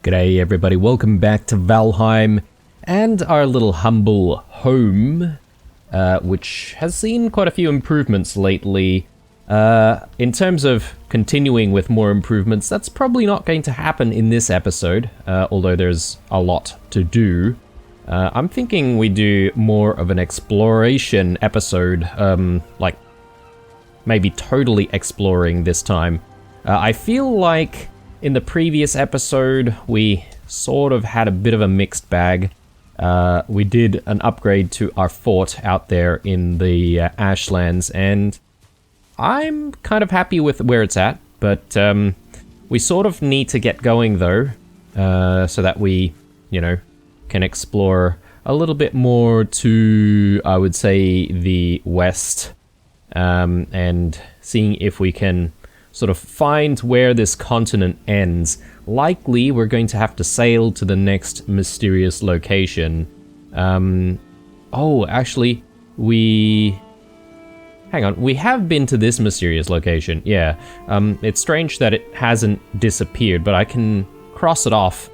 G'day everybody, welcome back to Valheim and our little humble home, which has seen quite a few improvements lately. In terms of continuing with more improvements, that's probably not going to happen in this episode, although there's a lot to do. I'm thinking we do more of an exploration episode, like maybe totally exploring this time. I feel like in the previous episode, we sort of had a bit of a mixed bag. We did an upgrade to our fort out there in the Ashlands, and I'm kind of happy with where it's at, but we sort of need to get going though, so that we, can explore a little bit more to, I would say, the west, and seeing if we can sort of find where this continent ends. Likely, we're going to have to sail to the next mysterious location. Oh, actually, hang on, we have been to this mysterious location, yeah. It's strange that it hasn't disappeared, but I can cross it off,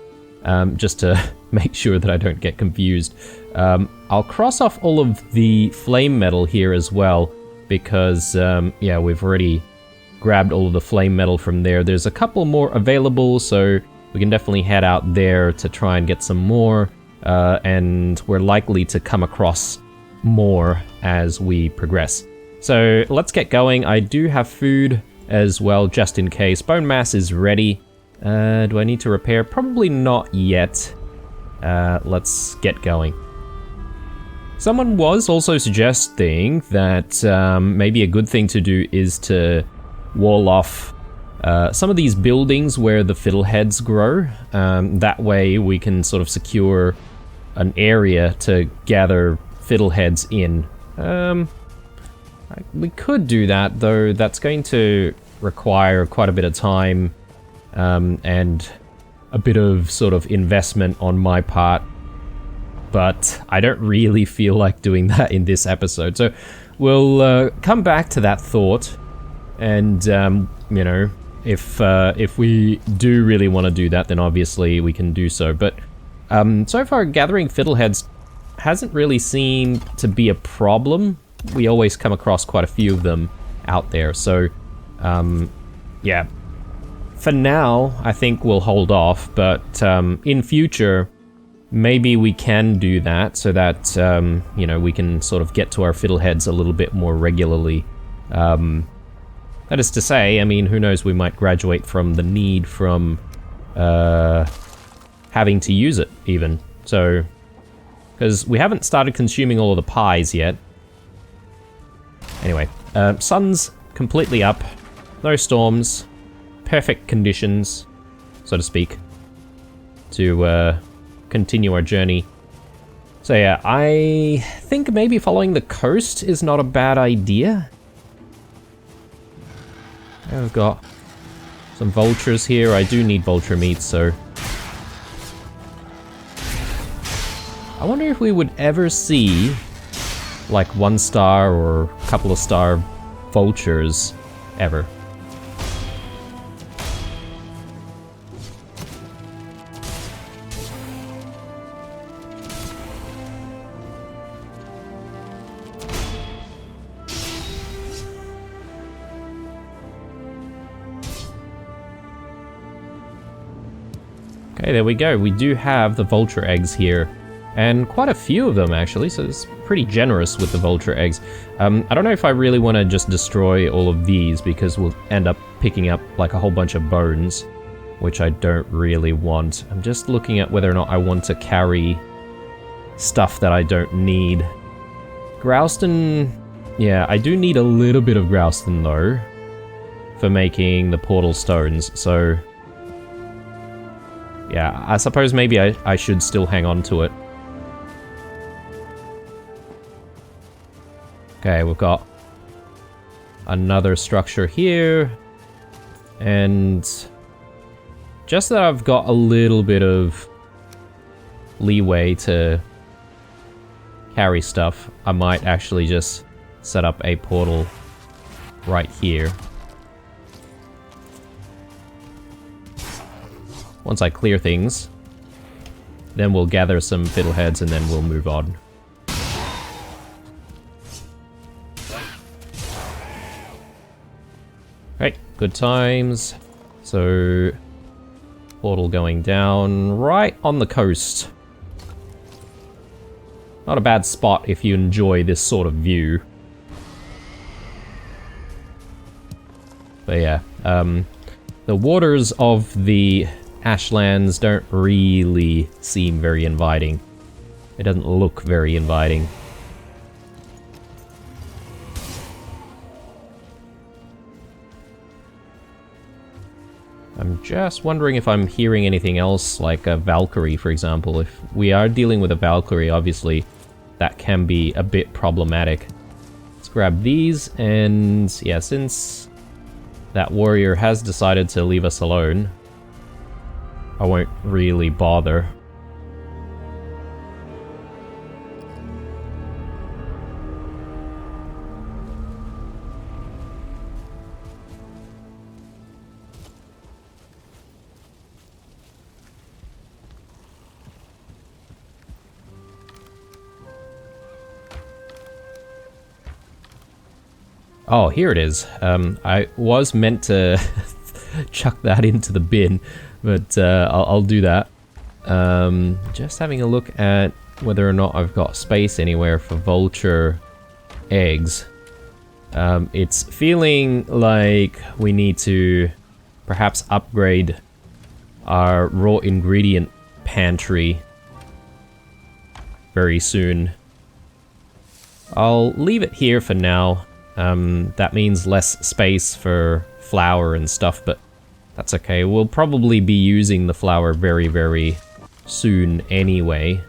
just to make sure that I don't get confused. I'll cross off all of the flame metal here as well, because, yeah, we've already grabbed all of the flame metal from there. There's a couple more available, so we can definitely head out there to try and get some more, and we're likely to come across more as we progress. So let's get going. I do have food as well, just in case. Bone mass is ready. Do I need to repair? Probably not yet. Let's get going. Someone was also suggesting that maybe a good thing to do is to wall off some of these buildings where the fiddleheads grow. That way we can sort of secure an area to gather fiddleheads in. We could do that, though that's going to require quite a bit of time and a bit of sort of investment on my part. But I don't really feel like doing that in this episode. So we'll come back to that thought. And, if we do really want to do that, then obviously we can do so. But so far, gathering fiddleheads hasn't really seemed to be a problem. We always come across quite a few of them out there. So, yeah. For now, I think we'll hold off. But in future, maybe we can do that so that, we can sort of get to our fiddleheads a little bit more regularly. That is to say, I mean, who knows, we might graduate from the need from having to use it, even. So, because we haven't started consuming all of the pies yet. Anyway, sun's completely up, no storms, perfect conditions, so to speak, to continue our journey. So yeah, I think maybe following the coast is not a bad idea. I've got some vultures here. I do need vulture meat, so I wonder if we would ever see like 1-star or a couple of star vultures ever. Okay, there we go. We do have the vulture eggs here, and quite a few of them actually, so it's pretty generous with the vulture eggs. I don't know if I really want to just destroy all of these, because we'll end up picking up like a whole bunch of bones, which I don't really want. I'm just looking at whether or not I want to carry stuff that I don't need. Grouston, yeah, I do need a little bit of Grouston though, for making the portal stones, so yeah, I suppose maybe I should still hang on to it. Okay, we've got another structure here. And just that I've got a little bit of leeway to carry stuff, I might actually just set up a portal right here. once I clear things, then we'll gather some fiddleheads and then we'll move on. Right, good times. So, portal going down right on the coast. Not a bad spot if you enjoy this sort of view. But yeah, the waters of the Ashlands don't really seem very inviting. It doesn't look very inviting. I'm just wondering if I'm hearing anything else, like a Valkyrie, for example. If we are dealing with a Valkyrie, obviously, that can be a bit problematic. Let's grab these, and yeah, since that warrior has decided to leave us alone, I won't really bother. Oh, here it is. I was meant to chuck that into the bin, but I'll do that. Just having a look at whether or not I've got space anywhere for vulture eggs. It's feeling like we need to perhaps upgrade our raw ingredient pantry very soon. I'll leave it here for now. That means less space for flour and stuff, but that's okay. We'll probably be using the flour very, very soon anyway.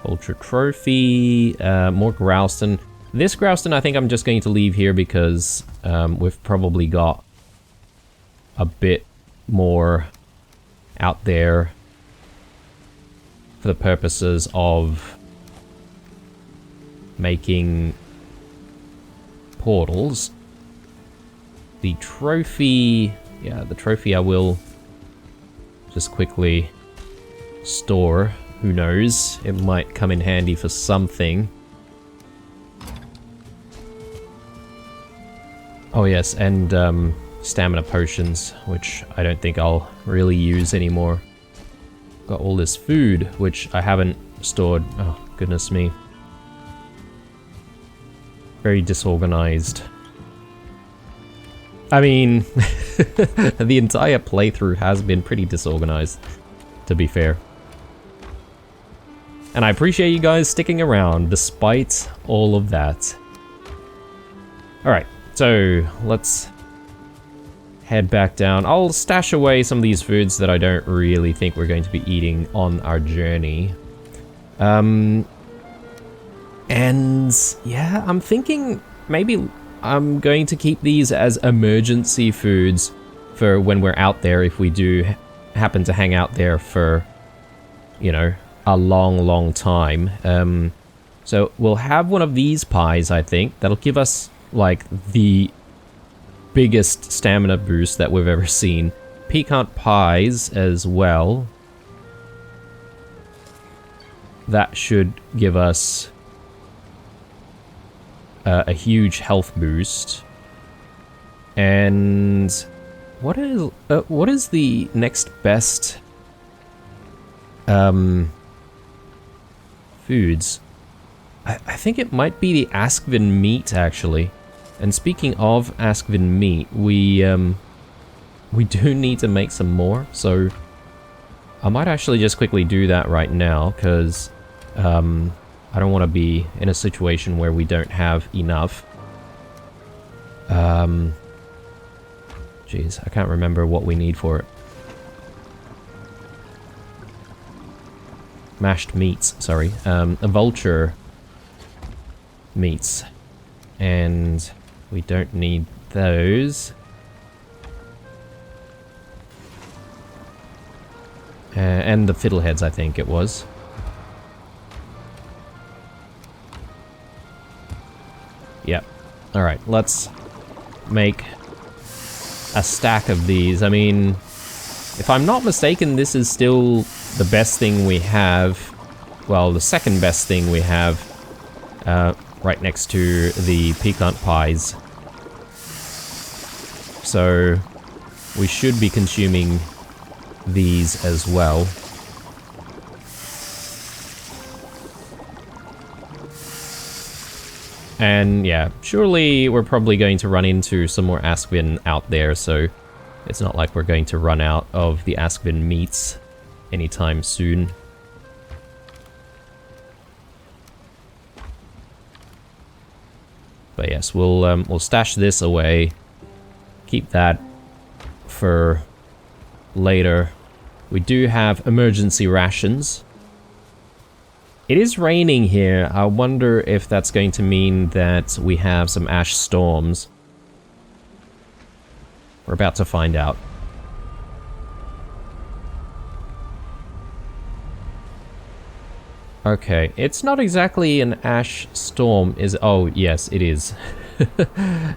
Vulture trophy, more Grouston. This Grouston I think I'm just going to leave here because we've probably got a bit more out there for the purposes of making portals. The trophy, yeah, the trophy I will just quickly store. Who knows? It might come in handy for something. Oh yes, and stamina potions, which I don't think I'll really use anymore. Got all this food, which I haven't stored. Oh, goodness me. Very disorganized. I mean, the entire playthrough has been pretty disorganized, to be fair. And I appreciate you guys sticking around despite all of that. Alright, so let's head back down. I'll stash away some of these foods that I don't really think we're going to be eating on our journey. And yeah, I'm thinking maybe I'm going to keep these as emergency foods for when we're out there, if we do happen to hang out there for, you know, a long, long time. So we'll have one of these pies, I think. That'll give us, like, the biggest stamina boost that we've ever seen. Pecan pies as well. That should give us a huge health boost. And what is the next best foods? I think it might be the Askvin meat, actually. And speaking of Askvin meat, we do need to make some more, so I might actually just quickly do that right now, because I don't want to be in a situation where we don't have enough. Jeez, I can't remember what we need for it. Mashed meats, sorry. A vulture meats. And we don't need those. And the fiddleheads, I think it was. Yep. Alright, let's make a stack of these. I mean, if I'm not mistaken, this is still the best thing we have. Well, the second best thing we have, right next to the pecan pies. So we should be consuming these as well. And yeah, surely we're probably going to run into some more Askvin out there, so it's not like we're going to run out of the Askvin meats anytime soon. But yes, we'll stash this away, keep that for later. We do have emergency rations. It is raining here. I wonder if that's going to mean that we have some ash storms. We're about to find out. Okay, it's not exactly an ash storm, is... Oh, yes, it is.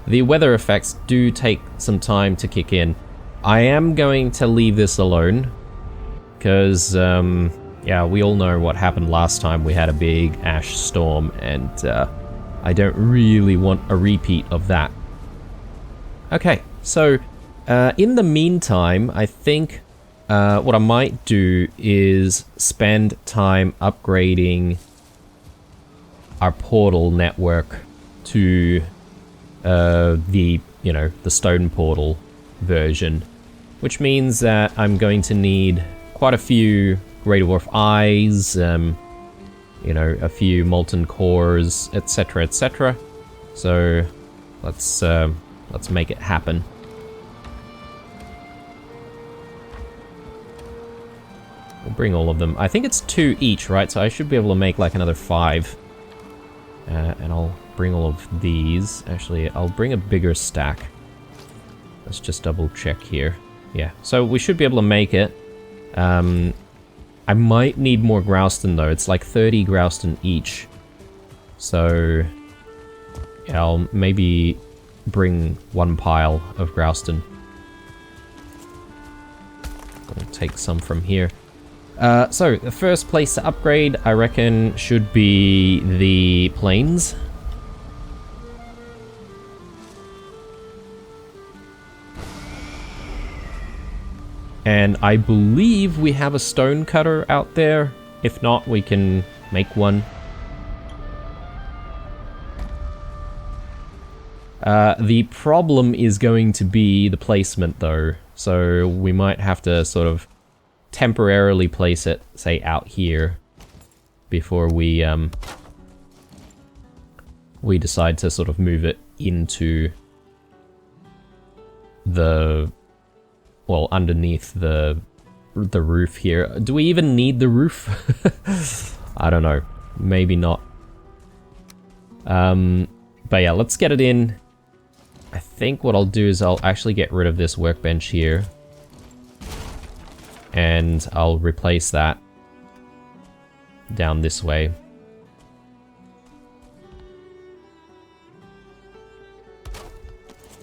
The weather effects do take some time to kick in. I am going to leave this alone, because, yeah, we all know what happened last time we had a big ash storm, and I don't really want a repeat of that. Okay, so in the meantime, I think what I might do is spend time upgrading our portal network to the, you know, the stone portal version, which means that I'm going to need quite a few Great Dwarf Eyes, you know, a few molten cores, etc., etc. So let's make it happen. We'll bring all of them. I think it's 2 each, right? So I should be able to make like another 5. And I'll bring all of these. Actually, I'll bring a bigger stack. Let's just double check here. Yeah, so we should be able to make it. I might need more Grouston though. It's like 30 Grouston each. So yeah, I'll maybe bring 1 pile of Grouston. I'll take some from here. So the first place to upgrade, I reckon, should be the plains. And I believe we have a stone cutter out there. If not, we can make one. The problem is going to be the placement though. So we might have to sort of temporarily place it, say, out here before we decide to sort of move it into the, well, underneath the roof here. Do we even need the roof? I don't know. Maybe not. But yeah, let's get it in. I think what I'll do is I'll actually get rid of this workbench here. And I'll replace that down this way.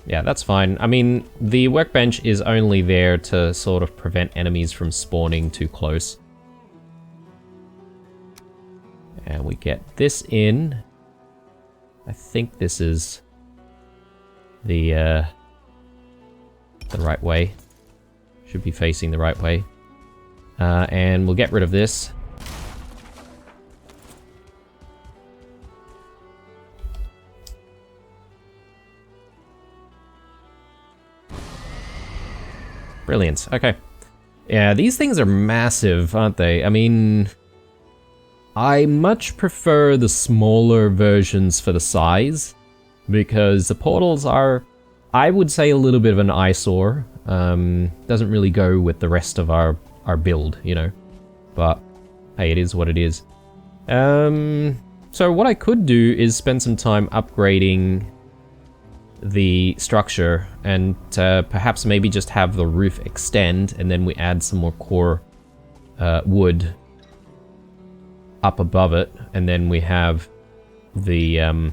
Yeah, that's fine. I mean, the workbench is only there to sort of prevent enemies from spawning too close. And we get this in. I think this is the right way. Should be facing the right way. And we'll get rid of this. Brilliant. Okay. Yeah, these things are massive, aren't they? I mean, I much prefer the smaller versions for the size, because the portals are, I would say, a little bit of an eyesore. Doesn't really go with the rest of our build, you know. But hey, it is what it is. So what I could do is spend some time upgrading the structure and perhaps maybe just have the roof extend, and then we add some more core wood up above it, and then we have the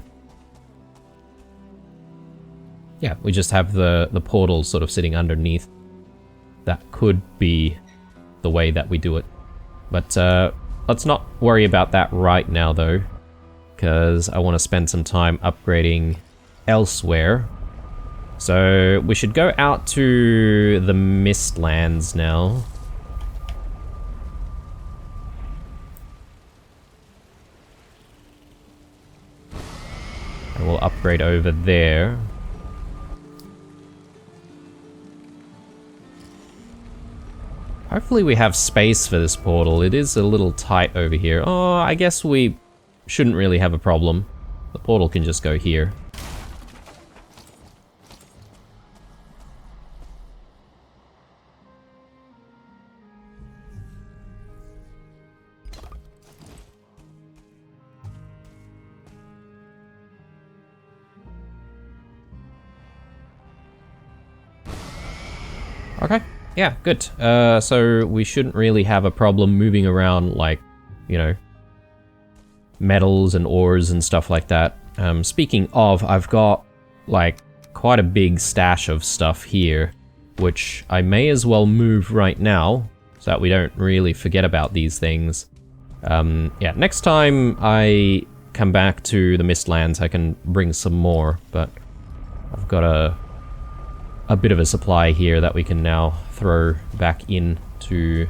yeah, we just have the portal sort of sitting underneath. That could be the way that we do it. But let's not worry about that right now though, because I want to spend some time upgrading elsewhere. So we should go out to the Mistlands now. And we'll upgrade over there. Hopefully we have space for this portal. It is a little tight over here. Oh, I guess we shouldn't really have a problem. The portal can just go here. Okay, yeah, good. So we shouldn't really have a problem moving around, like, you know, metals and ores and stuff like that. Speaking of, I've got, like, quite a big stash of stuff here, which I may as well move right now, so that we don't really forget about these things. Yeah, next time I come back to the Mistlands, I can bring some more, but I've got a bit of a supply here that we can now throw back into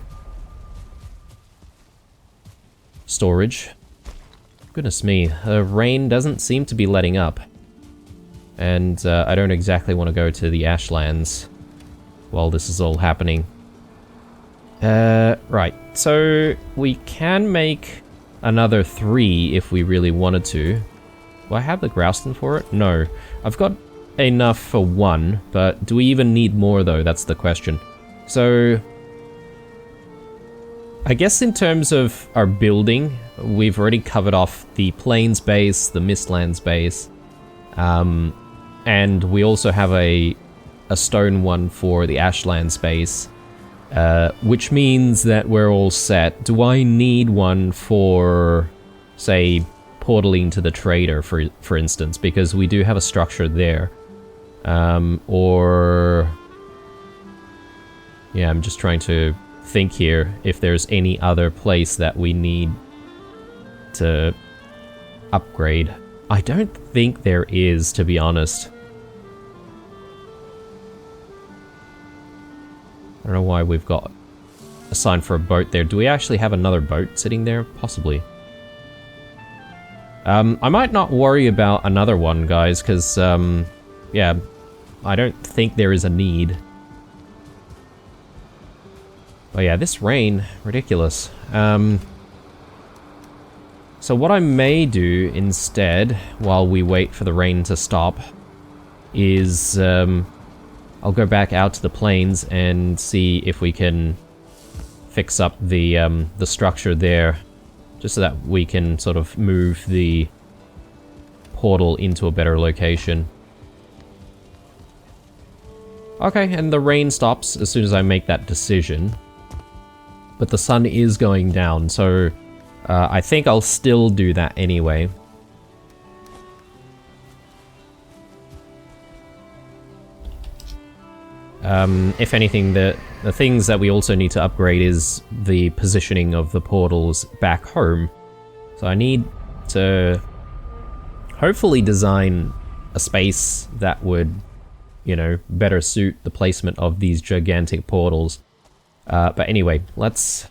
storage. Goodness me, the rain doesn't seem to be letting up. And I don't exactly want to go to the Ashlands while this is all happening. Right, so we can make another 3 if we really wanted to. Do I have the Grouston for it? No. I've got enough for 1, but do we even need more though? That's the question. So I guess in terms of our building, we've already covered off the Plains base, the Mistlands base, and we also have a stone one for the Ashlands base, which means that we're all set. Do I need one for, say, portaling to the trader, for instance, because we do have a structure there? Or yeah, I'm just trying to think here if there's any other place that we need to upgrade. I don't think there is, to be honest. I don't know why we've got a sign for a boat there. Do we actually have another boat sitting there? Possibly. I might not worry about another one, guys, because, yeah, I don't think there is a need. But yeah, this rain, ridiculous. So what I may do instead, while we wait for the rain to stop, is I'll go back out to the plains and see if we can fix up the structure there, just so that we can sort of move the portal into a better location. Okay, and the rain stops as soon as I make that decision. But the sun is going down, so I think I'll still do that anyway. If anything, the things that we also need to upgrade is the positioning of the portals back home. So I need to hopefully design a space that would, you know, better suit the placement of these gigantic portals. But anyway, let's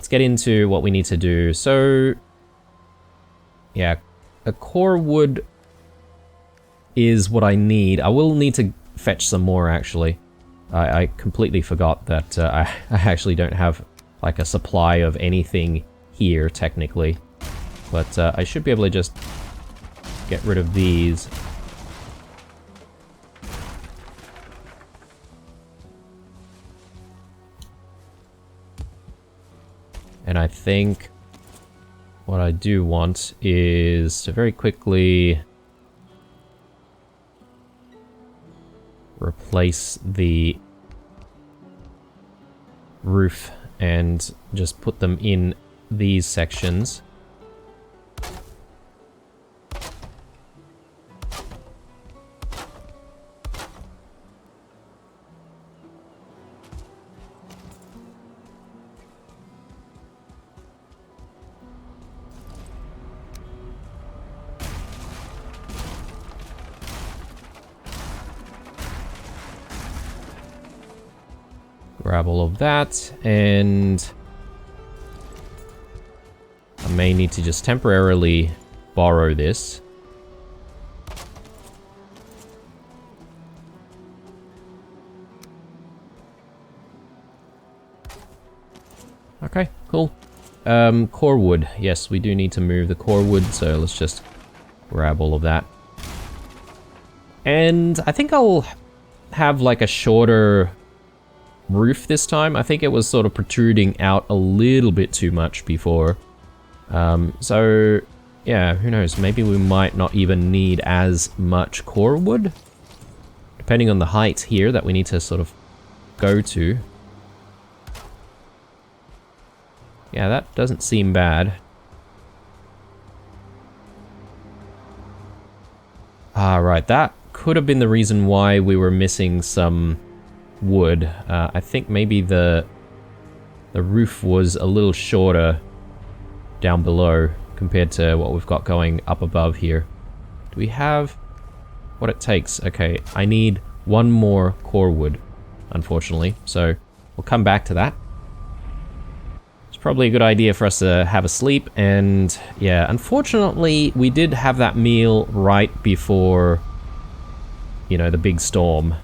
get into what we need to do. So, yeah, a core wood is what I need. I will need to fetch some more, actually. I completely forgot that I actually don't have, like, a supply of anything here, technically. But I should be able to just get rid of these. And I think what I do want is to very quickly replace the roof and just put them in these sections. Grab all of that, and I may need to just temporarily borrow this. Okay, cool. Core wood. Yes, we do need to move the core wood, so let's just grab all of that. And I think I'll have like a shorter roof this time. I think it was sort of protruding out a little bit too much before. So yeah, who knows? Maybe we might not even need as much core wood, depending on the height here that we need to sort of go to. Yeah, that doesn't seem bad. Ah, right, that could have been the reason why we were missing some wood. I think maybe the roof was a little shorter down below compared to what we've got going up above here. Do we have what it takes? Okay, I need one more core wood, unfortunately, so we'll come back to that. Probably a good idea for us to have a sleep, and yeah, unfortunately we did have that meal right before, you know, the big storm.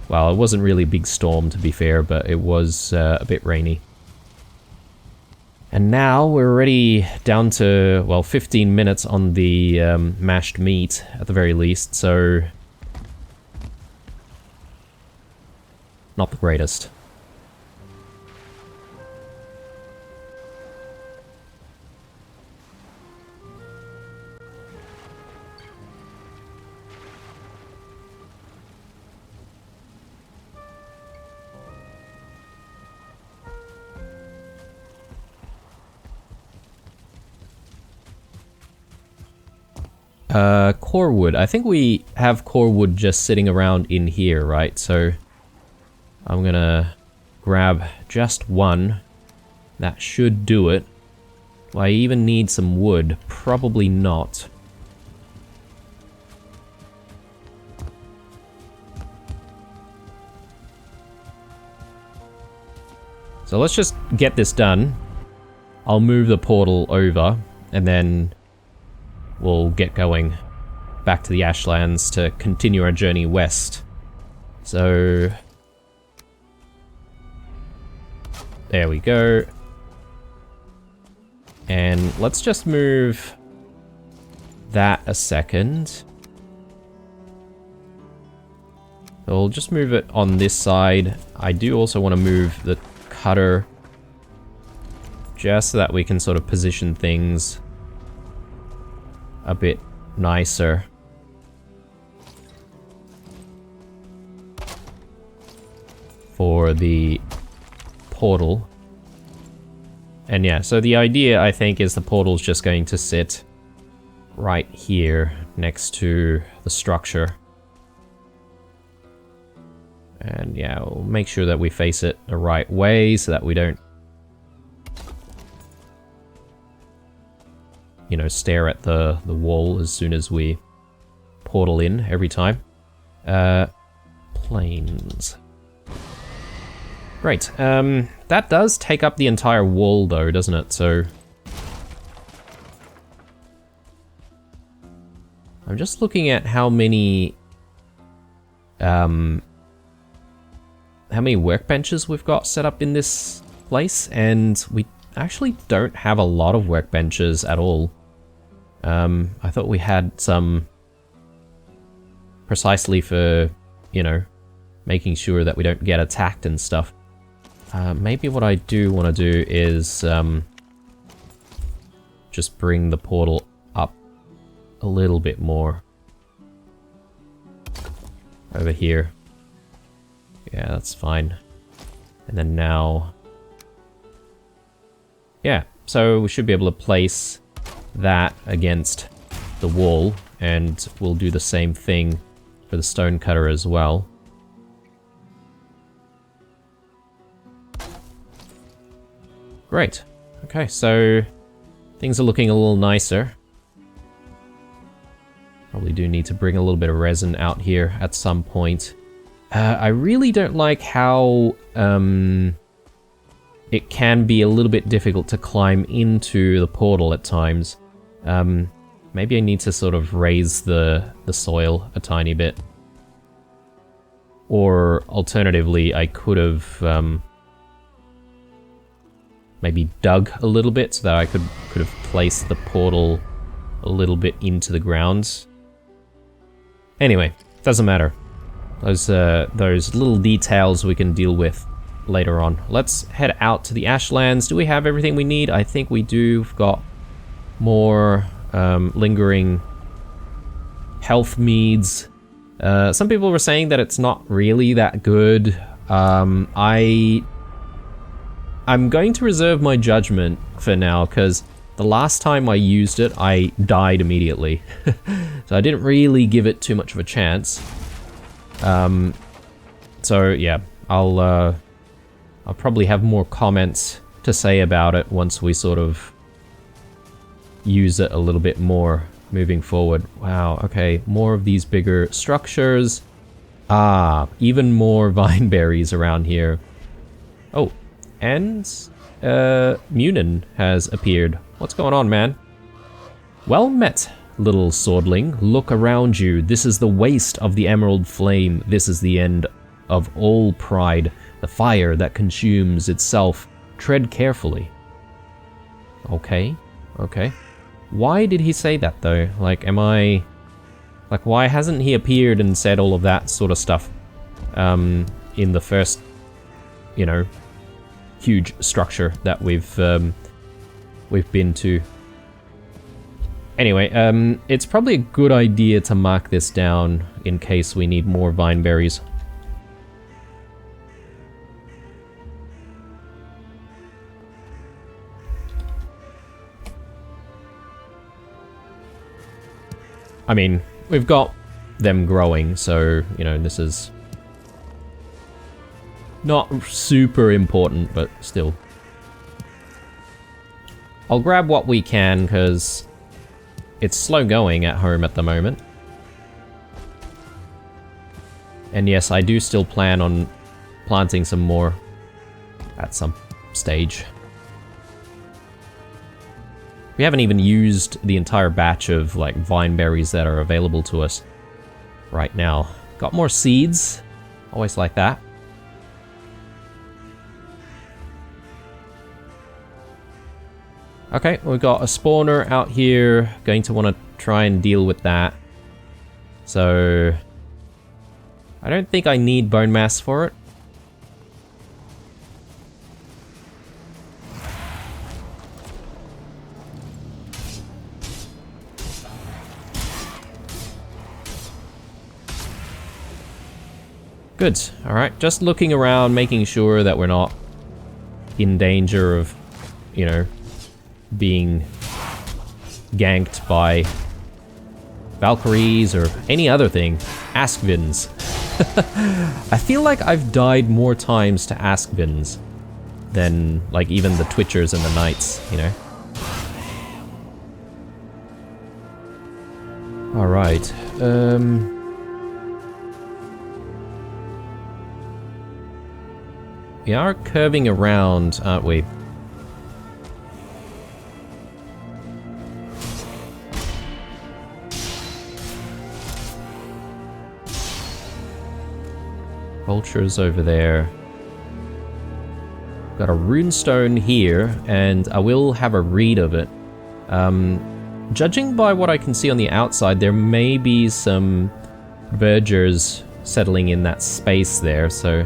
Well, it wasn't really a big storm to be fair, but it was a bit rainy. And now we're already down to, well, 15 minutes on the mashed meat at the very least, so not the greatest. Core wood. I think we have core wood just sitting around in here, right? So I'm gonna grab just one. That should do it. Do I even need some wood? Probably not. So let's just get this done. I'll move the portal over, and then we'll get going back to the Ashlands to continue our journey west. So there we go. And let's just move that a second. So we'll just move it on this side. I do also want to move the cutter just so that we can sort of position things a bit nicer. For the portal. And yeah, so the idea I think is the portal's just going to sit right here next to the structure. And yeah, we'll make sure that we face it the right way so that we don't, you know, stare at the wall as soon as we portal in every time. Planes. Great. That does take up the entire wall though, doesn't it? So I'm just looking at how many workbenches we've got set up in this place, and we actually don't have a lot of workbenches at all. I thought we had some precisely for, you know, making sure that we don't get attacked and stuff. Maybe what I do want to do is just bring the portal up a little bit more. Over here. Yeah, that's fine. And then now... yeah, so we should be able to place that against the wall, and we'll do the same thing for the stone cutter as well. Great. Okay, so things are looking a little nicer. Probably do need to bring a little bit of resin out here at some point I really don't like how it can be a little bit difficult to climb into the portal at times. Maybe I need to sort of raise the soil a tiny bit. Or alternatively, I could have maybe dug a little bit so that I could have placed the portal a little bit into the ground. Anyway, doesn't matter. Those little details we can deal with later on. Let's head out to the Ashlands. Do we have everything we need? I think we do. We've got more lingering health meads. Some people were saying that it's not really that good. I'm going to reserve my judgment for now, because the last time I used it, I died immediately. So I didn't really give it too much of a chance. So yeah, I'll probably have more comments to say about it once we sort of use it a little bit more moving forward. Wow, okay, more of these bigger structures. Ah, even more vine berries around here. Oh, and Munin has appeared. What's going on, man? Well met, little swordling. Look around you. This is the waste of the emerald flame. This is the end of all pride. The fire that consumes itself. Tread carefully. Okay, okay. Why did he say that, though? Like, like, why hasn't he appeared and said all of that sort of stuff in the first, you know, huge structure that we've been to? Anyway, it's probably a good idea to mark this down in case we need more vine berries. I mean, we've got them growing, so, you know, this is not super important, but still. I'll grab what we can, because it's slow going at home at the moment. And yes, I do still plan on planting some more at some stage. We haven't even used the entire batch of, like, vine berries that are available to us right now. Got more seeds. Always like that. Okay, we've got a spawner out here. Going to want to try and deal with that. So I don't think I need bone mass for it. Good. Alright, just looking around, making sure that we're not in danger of, you know, being ganked by Valkyries or any other thing. Askvins. I feel like I've died more times to Askvins than, like, even the Twitchers and the Knights, you know? Alright, we are curving around, aren't we? Vultures over there. Got a runestone here, and I will have a read of it. Judging by what I can see on the outside, there may be some vergers settling in that space there, so...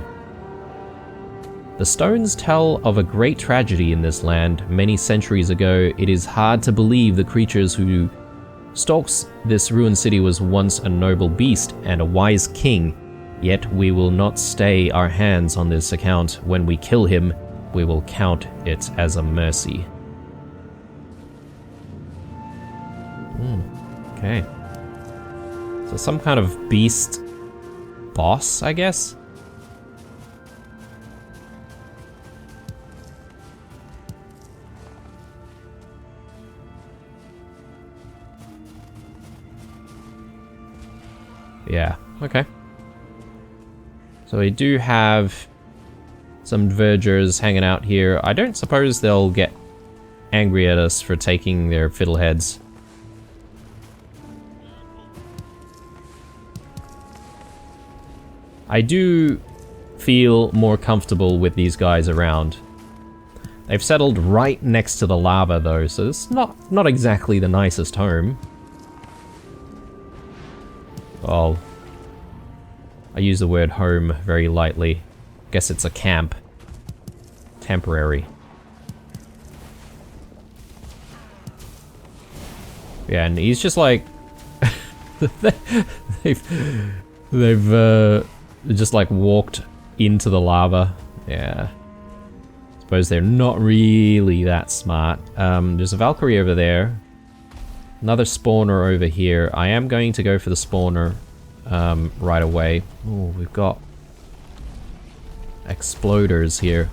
The stones tell of a great tragedy in this land many centuries ago. It is hard to believe the creatures who stalks this ruined city was once a noble beast and a wise king. Yet we will not stay our hands on this account. When we kill him, we will count it as a mercy. Okay. So some kind of beast boss, I guess? Yeah, okay. So we do have some vergers hanging out here. I don't suppose they'll get angry at us for taking their fiddleheads. I do feel more comfortable with these guys around. They've settled right next to the lava though, so it's not exactly the nicest home. Well, I use the word home very lightly. Guess it's a camp. Temporary. Yeah, and he's just like... they've just like walked into the lava. Yeah. Suppose they're not really that smart. There's a Valkyrie over there. Another spawner over here. I am going to go for the spawner right away. Oh, we've got exploders here.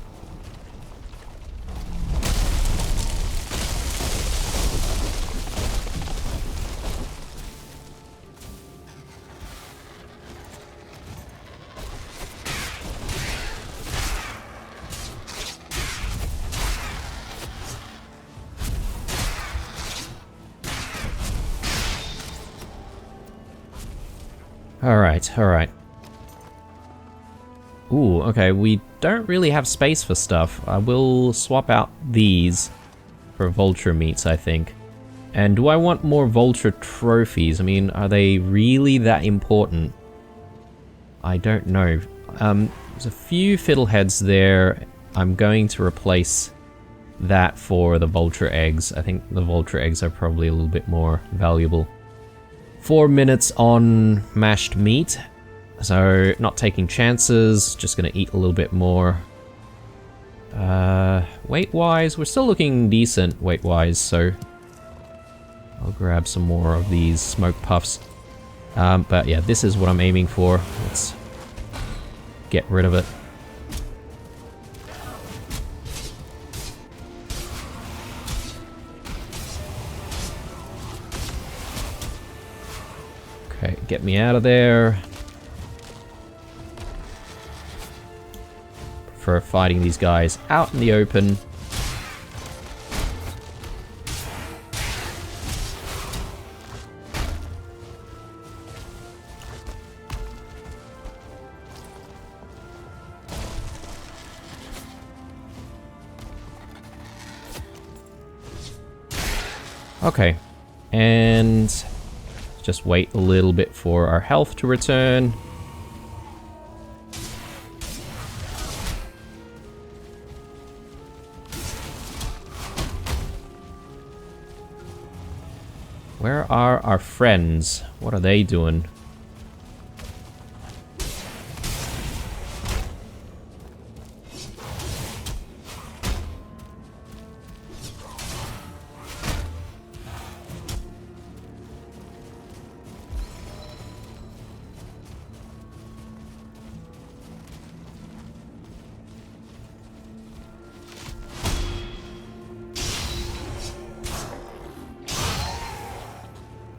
Alright. Ooh, okay, we don't really have space for stuff. I will swap out these for vulture meats, I think. And do I want more vulture trophies? I mean, are they really that important? I don't know. There's a few fiddleheads there. I'm going to replace that for the vulture eggs. I think the vulture eggs are probably a little bit more valuable. 4 minutes on mashed meat, so not taking chances, just gonna eat a little bit more. Weight-wise, we're still looking decent weight-wise, so I'll grab some more of these smoke puffs. But yeah, this is what I'm aiming for. Let's get rid of it. Okay, get me out of there. Prefer fighting these guys out in the open. Okay, and just wait a little bit for our health to return. Where are our friends? What are they doing?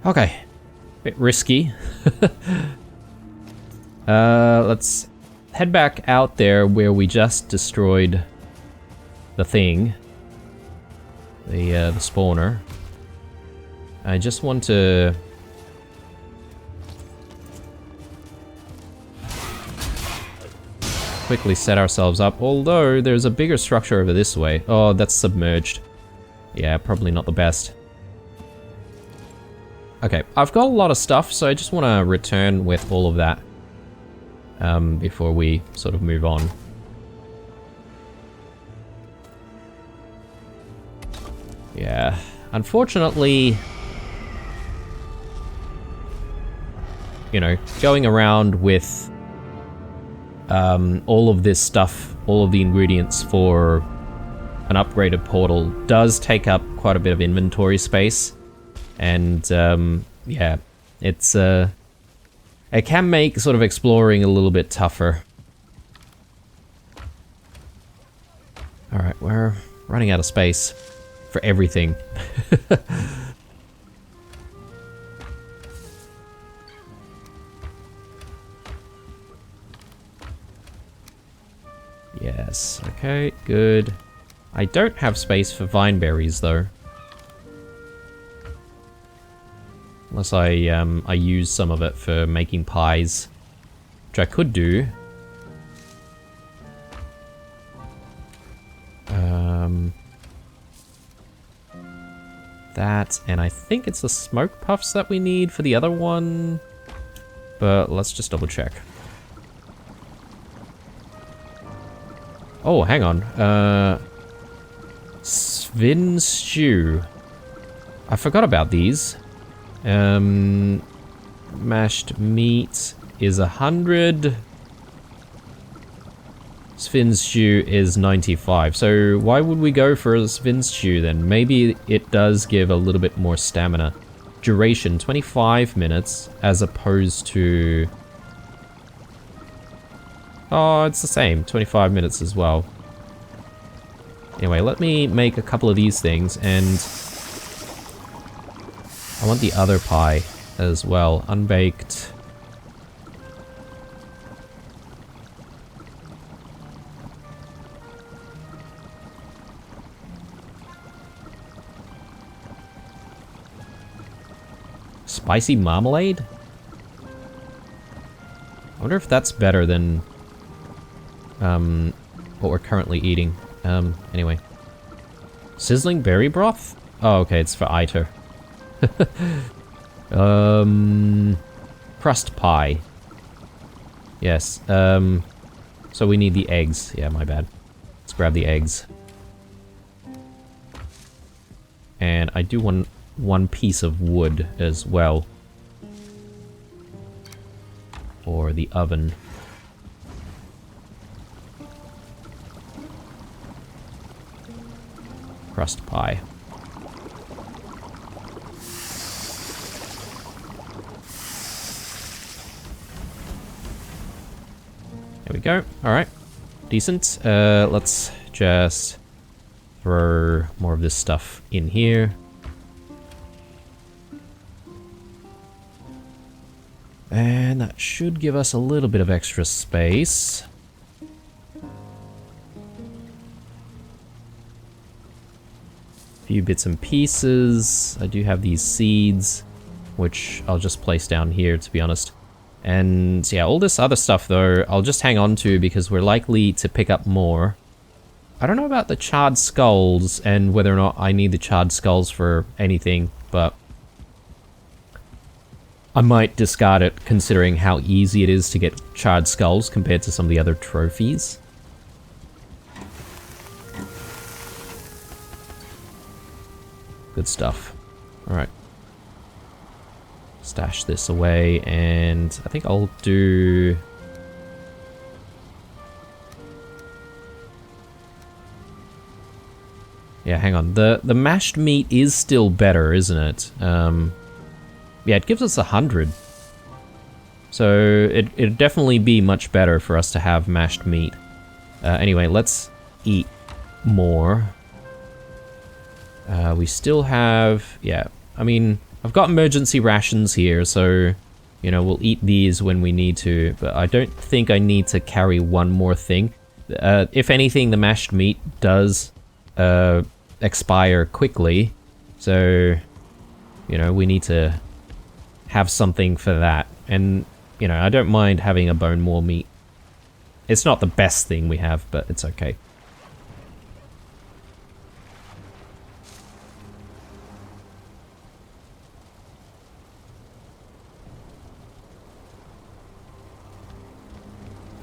Okay, bit risky. Let's head back out there where we just destroyed the thing, the spawner. I just want to quickly set ourselves up, although there's a bigger structure over this way. Oh, that's submerged. Yeah, probably not the best. Okay, I've got a lot of stuff, so I just want to return with all of that before we sort of move on. Yeah, unfortunately, you know, going around with all of this stuff, all of the ingredients for an upgraded portal does take up quite a bit of inventory space. And, yeah, it's, it can make sort of exploring a little bit tougher. Alright, we're running out of space for everything. Yes, okay, good. I don't have space for vine berries, though. Unless I use some of it for making pies. Which I could do. That, and I think it's the smoke puffs that we need for the other one. But let's just double check. Oh, hang on. Svin stew. I forgot about these. Mashed meat is 100. Svin stew is 95. So why would we go for a Svin stew then? Maybe it does give a little bit more stamina. Duration 25 minutes as opposed to... Oh, it's the same. 25 minutes as well. Anyway, let me make a couple of these things, and I want the other pie as well. Unbaked. Spicy marmalade? I wonder if that's better than what we're currently eating. Anyway. Sizzling berry broth? Oh, okay, it's for Iter. Crust pie. Yes, so we need the eggs. Yeah, my bad. Let's grab the eggs. And I do want one piece of wood as well. For the oven. Crust pie. There we go. Alright. Decent. Let's just throw more of this stuff in here. And that should give us a little bit of extra space. Few bits and pieces. I do have these seeds, which I'll just place down here, to be honest. And yeah, all this other stuff, though, I'll just hang on to because we're likely to pick up more. I don't know about the charred skulls and whether or not I need the charred skulls for anything, but I might discard it considering how easy it is to get charred skulls compared to some of the other trophies. Good stuff. Alright. Stash this away, and I think I'll do... Yeah, hang on. The mashed meat is still better, isn't it? Yeah, it gives us 100. So it'd definitely be much better for us to have mashed meat. Anyway, let's eat more. We still have... Yeah, I mean, I've got emergency rations here, so... You know, we'll eat these when we need to, but I don't think I need to carry one more thing. If anything, the mashed meat does expire quickly, so... You know, we need to have something for that. And, you know, I don't mind having a bone more meat. It's not the best thing we have, but it's okay.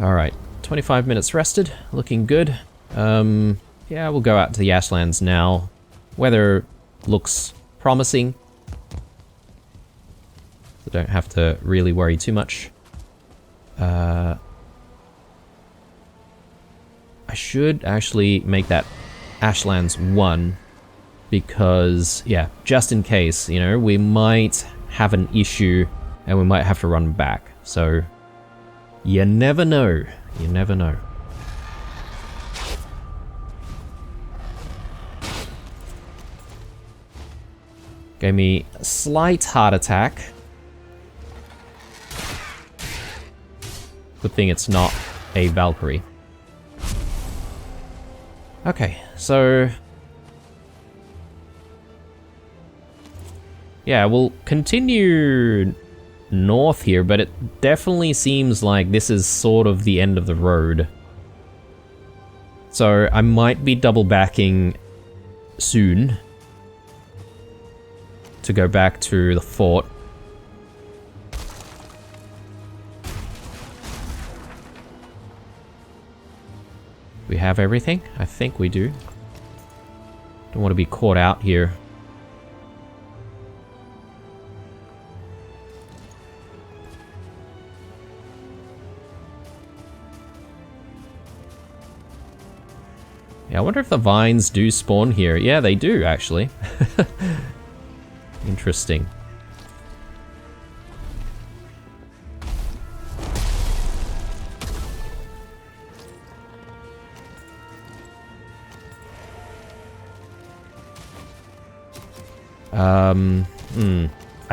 Alright, 25 minutes rested, looking good. Yeah, we'll go out to the Ashlands now. Weather looks promising. So don't have to really worry too much. I should actually make that Ashlands 1. Because, yeah, just in case, you know, we might have an issue and we might have to run back. So... You never know. You never know. Gave me a slight heart attack. Good thing it's not a Valkyrie. Okay, so... yeah, we'll continue north here, but it definitely seems like this is sort of the end of the road. So I might be double backing soon to go back to the fort. We have everything? I think we do. Don't want to be caught out here. Yeah, I wonder if the vines do spawn here. Yeah, they do, actually. Interesting.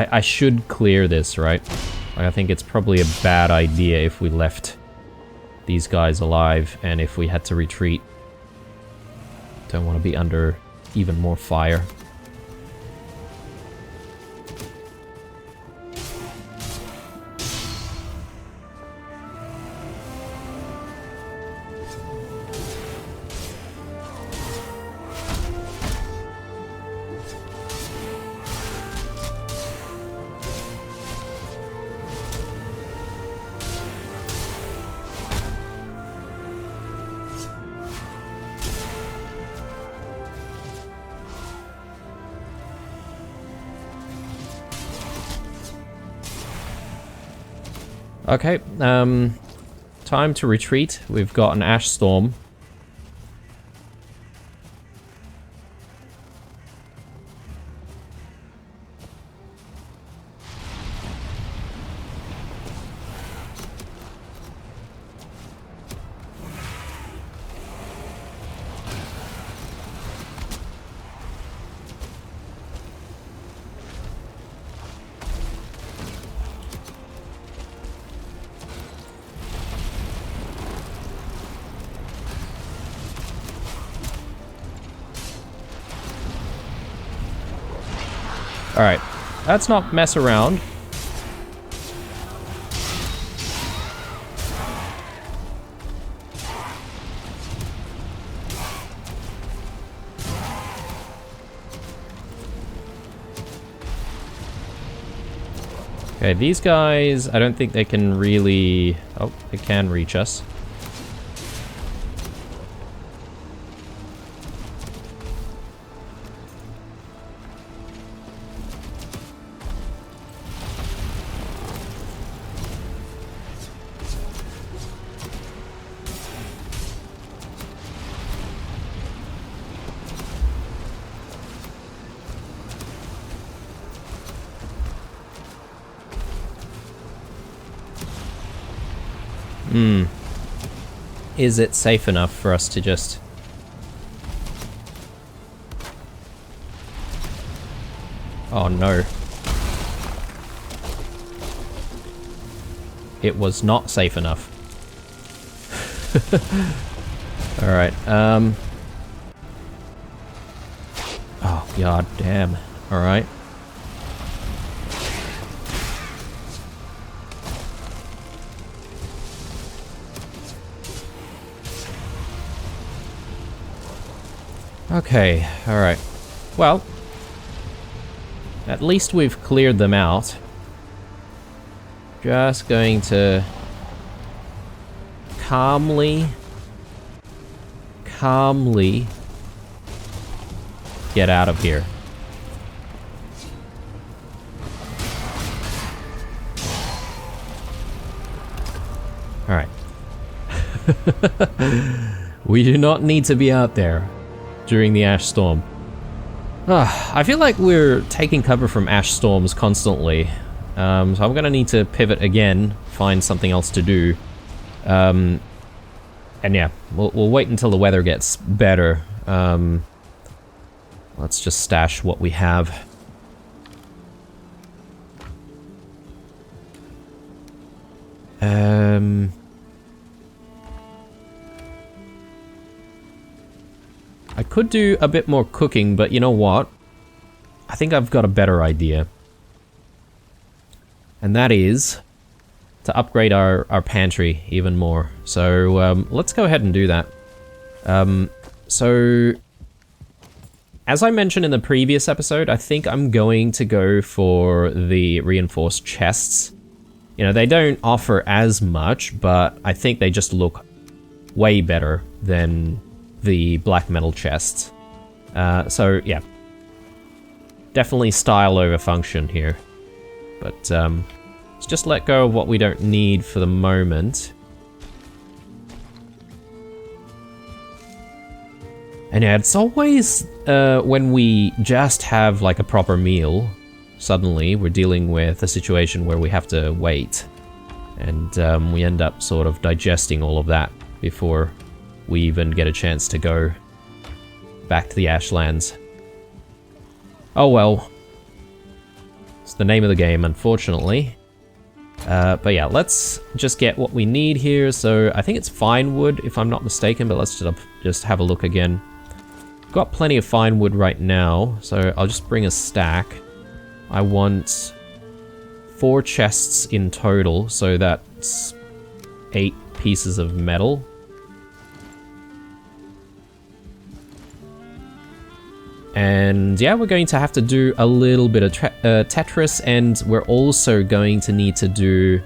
I should clear this, right? I think it's probably a bad idea if we left these guys alive and if we had to retreat. Don't want to be under even more fire. Okay, time to retreat. We've got an ash storm. Alright, let's not mess around. Okay, these guys, I don't think they can really... oh, they can reach us. Is it safe enough for us to just... oh no. It was not safe enough. Alright, oh, god damn. Alright. Okay, alright. Well, at least we've cleared them out. Just going to calmly get out of here. Alright. We do not need to be out there during the ash storm. I feel like we're taking cover from ash storms constantly. So I'm gonna need to pivot again, find something else to do. And yeah, we'll wait until the weather gets better. Let's just stash what we have. could do a bit more cooking, but you know what? I think I've got a better idea. And that is to upgrade our pantry even more. So let's go ahead and do that. So as I mentioned in the previous episode, I think I'm going to go for the reinforced chests. You know, they don't offer as much, but I think they just look way better than the black metal chests. So yeah, definitely style over function here. But let's just let go of what we don't need for the moment. And yeah, it's always when we just have like a proper meal, suddenly we're dealing with a situation where we have to wait. And we end up sort of digesting all of that before we even get a chance to go back to the Ashlands. Oh well. It's the name of the game, unfortunately. But yeah, let's just get what we need here. So I think it's fine wood, if I'm not mistaken, but let's just have a look again. Got plenty of fine wood right now, so I'll just bring a stack. I want 4 chests in total, so that's 8 pieces of metal. And yeah, we're going to have to do a little bit of Tetris, and we're also going to need to do,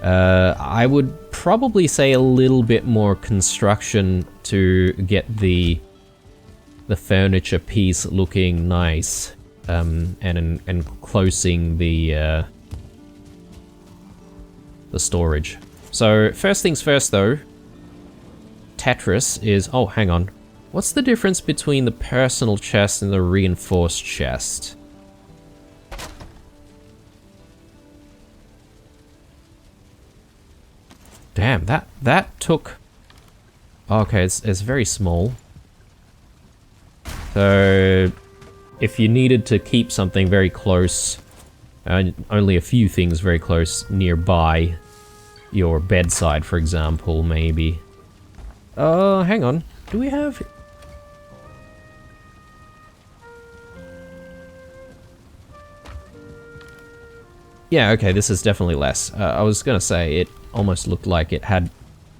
I would probably say a little bit more construction to get the furniture piece looking nice, and enclosing the storage. So first things first though, Tetris is, oh hang on. What's the difference between the personal chest and the reinforced chest? Damn, that took... Okay, it's very small. So, if you needed to keep something very close, only a few things very close nearby, your bedside, for example, maybe. Oh, hang on. Do we have... Yeah, okay, this is definitely less. I was gonna say it almost looked like it had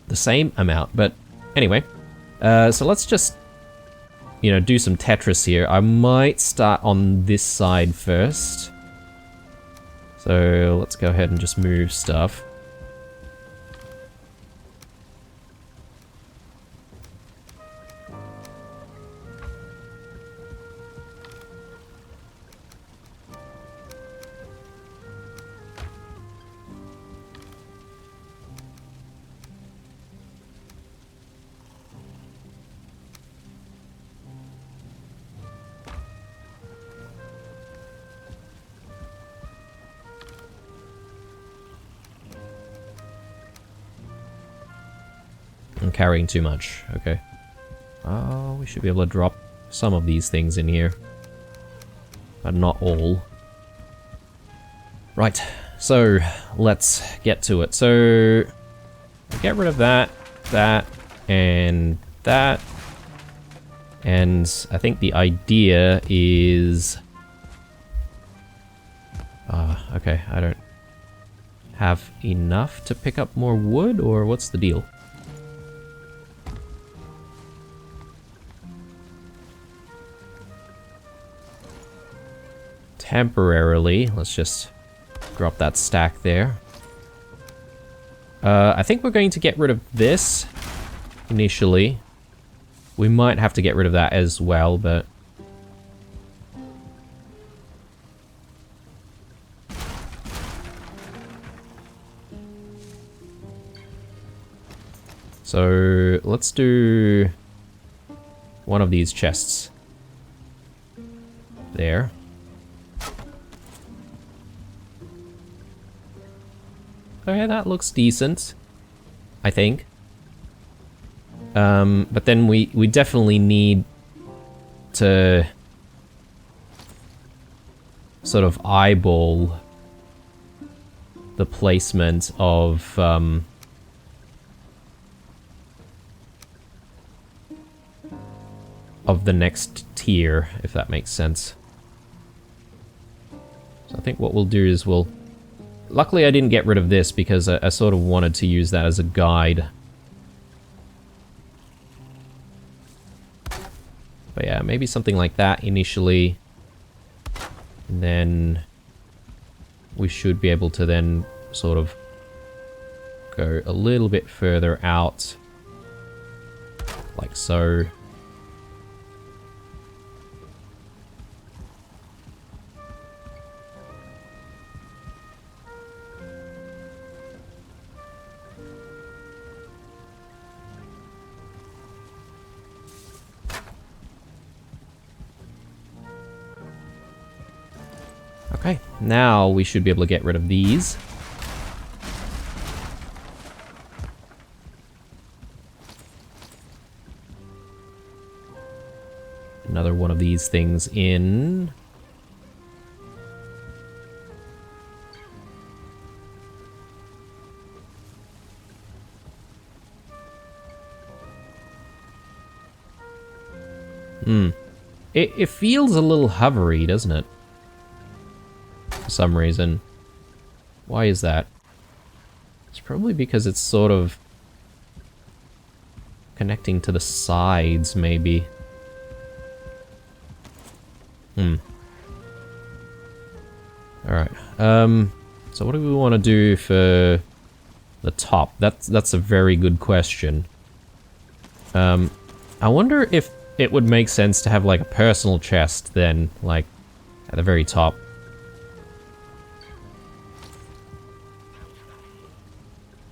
the same amount, but anyway. So let's just, you know, do some Tetris here. I might start on this side first. So let's go ahead and just move stuff. I'm carrying too much, okay. Oh, we should be able to drop some of these things in here. But not all. Right, so let's get to it. So, get rid of that, and that. And I think the idea is... okay, I don't have enough to pick up more wood, or what's the deal? Temporarily, let's just drop that stack there. I think we're going to get rid of this initially. We might have to get rid of that as well, but... So, let's do one of these chests. There. Okay, that looks decent, I think. But then we definitely need to sort of eyeball the placement of of the next tier, if that makes sense. So I think what we'll do is we'll... Luckily I didn't get rid of this because I sort of wanted to use that as a guide. But yeah, maybe something like that initially. And then we should be able to then sort of go a little bit further out. Like so. Okay, now we should be able to get rid of these. Another one of these things in. It feels a little hovery, doesn't it? For some reason. Why is that? It's probably because it's sort of connecting to the sides, maybe. Alright. So what do we want to do for the top? That's a very good question. I wonder if it would make sense to have like a personal chest then, like at the very top.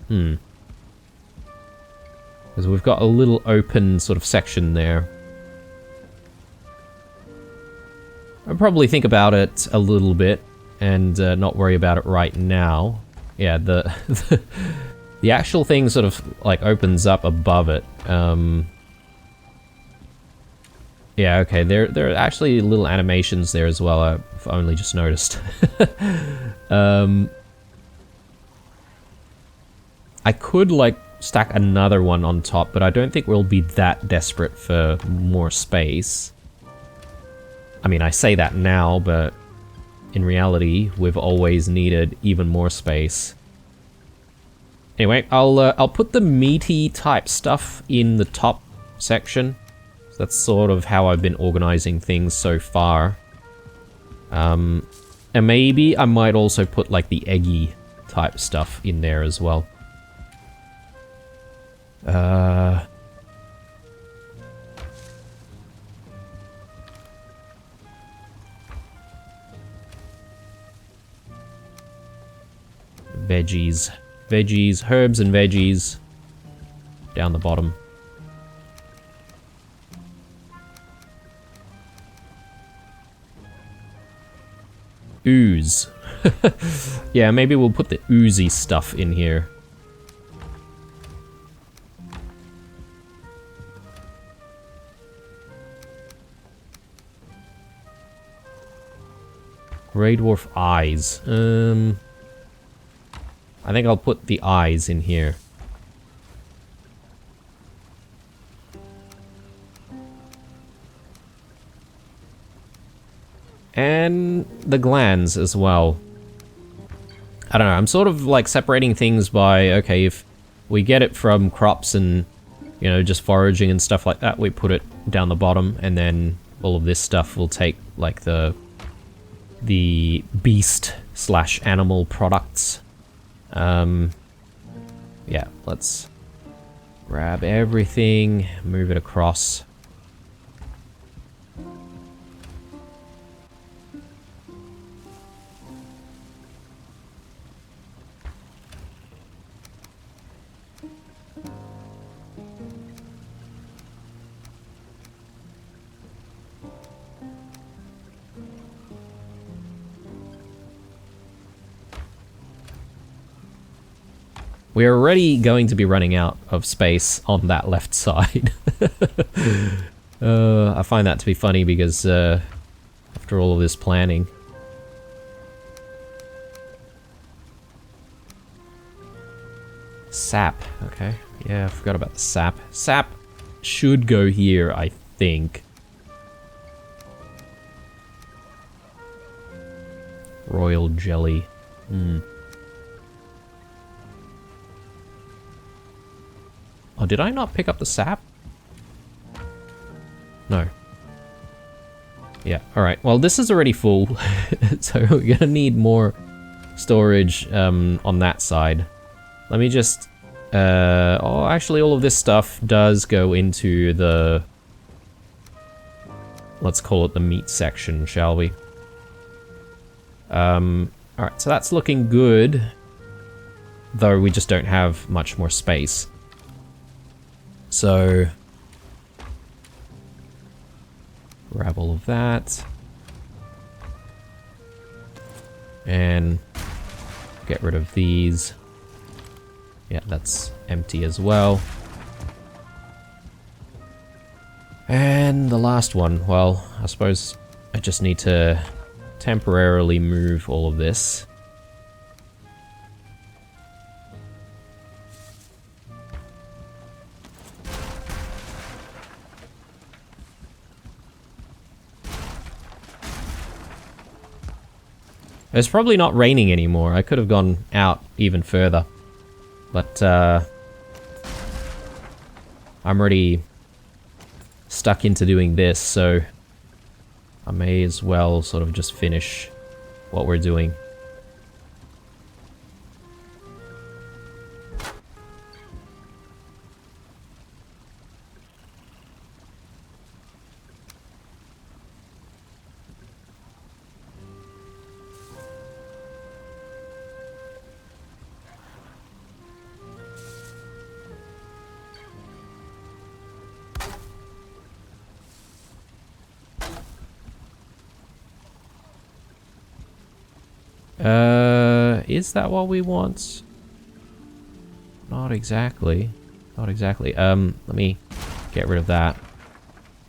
Because we've got a little open sort of section there. I'll probably think about it a little bit and not worry about it right now. Yeah, the the actual thing sort of like opens up above it. Yeah, okay, there are actually little animations there as well. I've only just noticed. I could like stack another one on top, but I don't think we'll be that desperate for more space. I mean, I say that now, but in reality, we've always needed even more space. Anyway, I'll put the meaty type stuff in the top section. So that's sort of how I've been organizing things so far. And maybe I might also put like the eggy type stuff in there as well. Veggies. Veggies, herbs and veggies. Down the bottom. Ooze. Yeah, maybe we'll put the oozy stuff in here. Grey Dwarf eyes. I think I'll put the eyes in here. And the glands as well. I don't know, I'm sort of like separating things by, okay, if we get it from crops and, you know, just foraging and stuff like that, we put it down the bottom, and then all of this stuff will take like the beast slash animal products. Yeah, let's grab everything, move it across. We're already going to be running out of space on that left side. I find that to be funny because after all of this planning. Sap, okay. Yeah, I forgot about the sap. Sap should go here, I think. Royal jelly. Oh, did I not pick up the sap? No. Yeah, alright. Well, this is already full, so we're gonna need more storage on that side. Let me just... oh, actually all of this stuff does go into the... let's call it the meat section, shall we? Alright, so that's looking good. Though we just don't have much more space. So... grab all of that. And get rid of these. Yeah, that's empty as well. And the last one, well, I suppose I just need to temporarily move all of this. It's probably not raining anymore. I could have gone out even further. But, I'm already stuck into doing this, so I may as well sort of just finish what we're doing. Is that what we want? Not exactly. Not exactly. Let me get rid of that.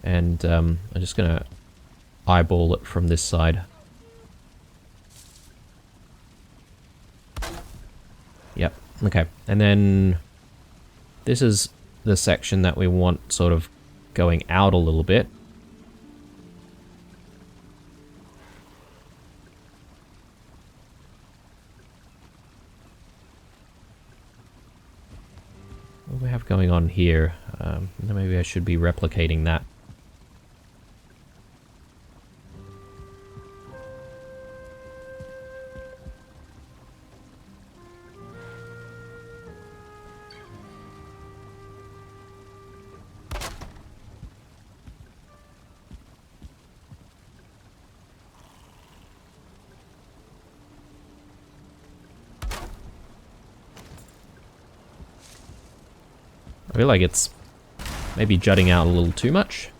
And, I'm just gonna eyeball it from this side. Yep, okay. And then this is the section that we want sort of going out a little bit. What do we have going on here? Maybe I should be replicating that. I feel like it's maybe jutting out a little too much.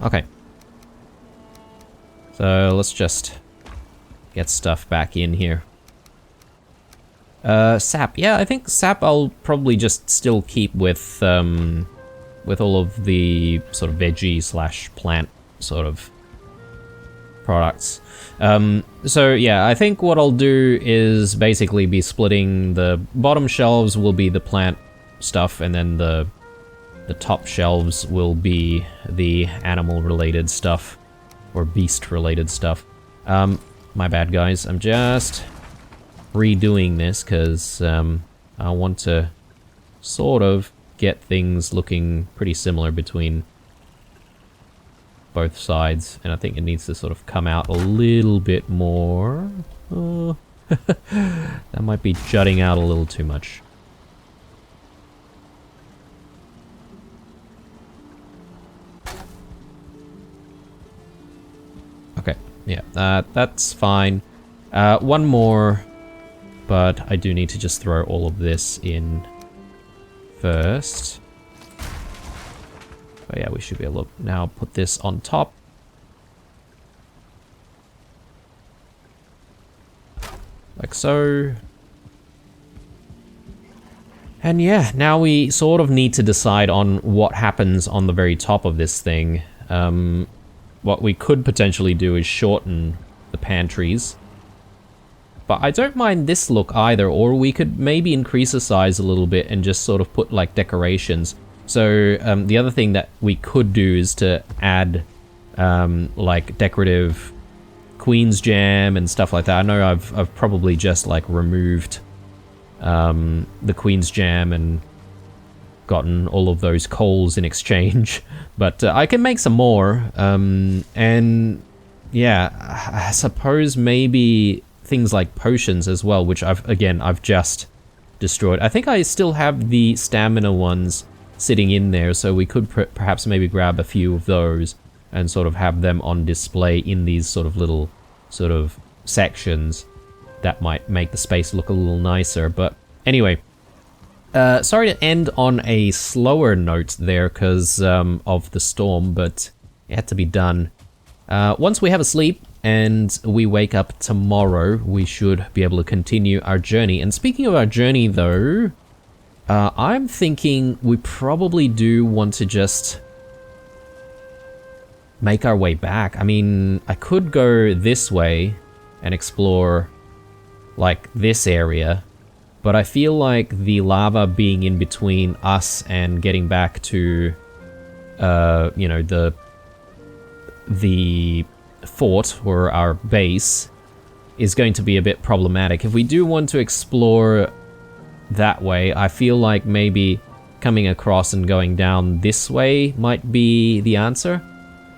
Okay. So let's just get stuff back in here. Sap. Yeah, I think sap I'll probably just still keep with all of the sort of veggie slash plant sort of products. So yeah, I think what I'll do is basically be splitting the bottom shelves will be the plant stuff, and then the top shelves will be the animal related stuff. Or beast-related stuff. My bad, guys. I'm just redoing this because I want to sort of get things looking pretty similar between both sides, and I think it needs to sort of come out a little bit more. Oh. That might be jutting out a little too much. Yeah, that's fine. One more, but I do need to just throw all of this in first. But yeah, we should be able to now put this on top. Like so. And yeah, now we sort of need to decide on what happens on the very top of this thing. What we could potentially do is shorten the pantries. But I don't mind this look either, or we could maybe increase the size a little bit and just sort of put like decorations. So the other thing that we could do is to add like decorative Queen's Jam and stuff like that. I know I've probably just like removed the Queen's Jam and gotten all of those coals in exchange, but I can make some more. And yeah, I suppose maybe things like potions as well, which I've just destroyed. I think I still have the stamina ones sitting in there, so we could perhaps maybe grab a few of those and sort of have them on display in these sort of little sort of sections. That might make the space look a little nicer. But anyway, sorry to end on a slower note there because of the storm, but it had to be done. Once we have a sleep and we wake up tomorrow, we should be able to continue our journey. And speaking of our journey though, I'm thinking we probably do want to just make our way back. I mean, I could go this way and explore like this area, but I feel like the lava being in between us and getting back to, you know, the fort or our base is going to be a bit problematic. If we do want to explore that way, I feel like maybe coming across and going down this way might be the answer,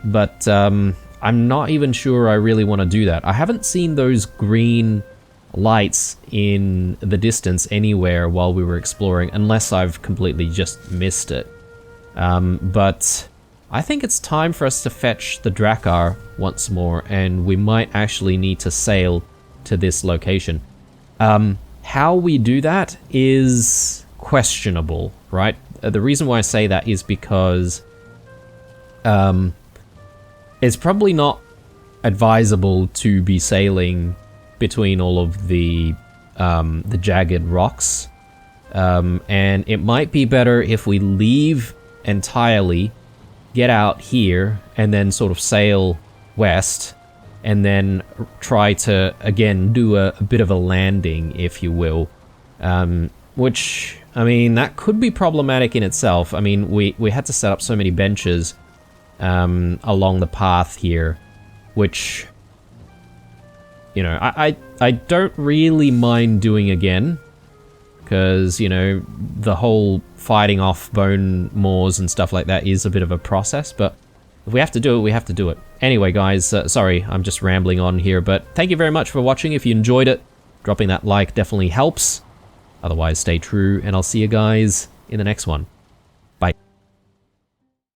but I'm not even sure I really want to do that. I haven't seen those green lights in the distance anywhere while we were exploring, unless I've completely just missed it. But I think it's time for us to fetch the Drakkar once more, and we might actually need to sail to this location. How we do that is questionable, right? The reason why I say that is because it's probably not advisable to be sailing between all of the jagged rocks, and it might be better if we leave entirely, get out here, and then sort of sail west, and then try to again do a bit of a landing, if you will, which, I mean, that could be problematic in itself. I mean, we had to set up so many benches along the path here, which, you know, I don't really mind doing again, because, you know, the whole fighting off bone moors and stuff like that is a bit of a process, but if we have to do it, we have to do it. Anyway, guys, sorry, I'm just rambling on here, but thank you very much for watching. If you enjoyed it, dropping that like definitely helps. Otherwise, stay true, and I'll see you guys in the next one.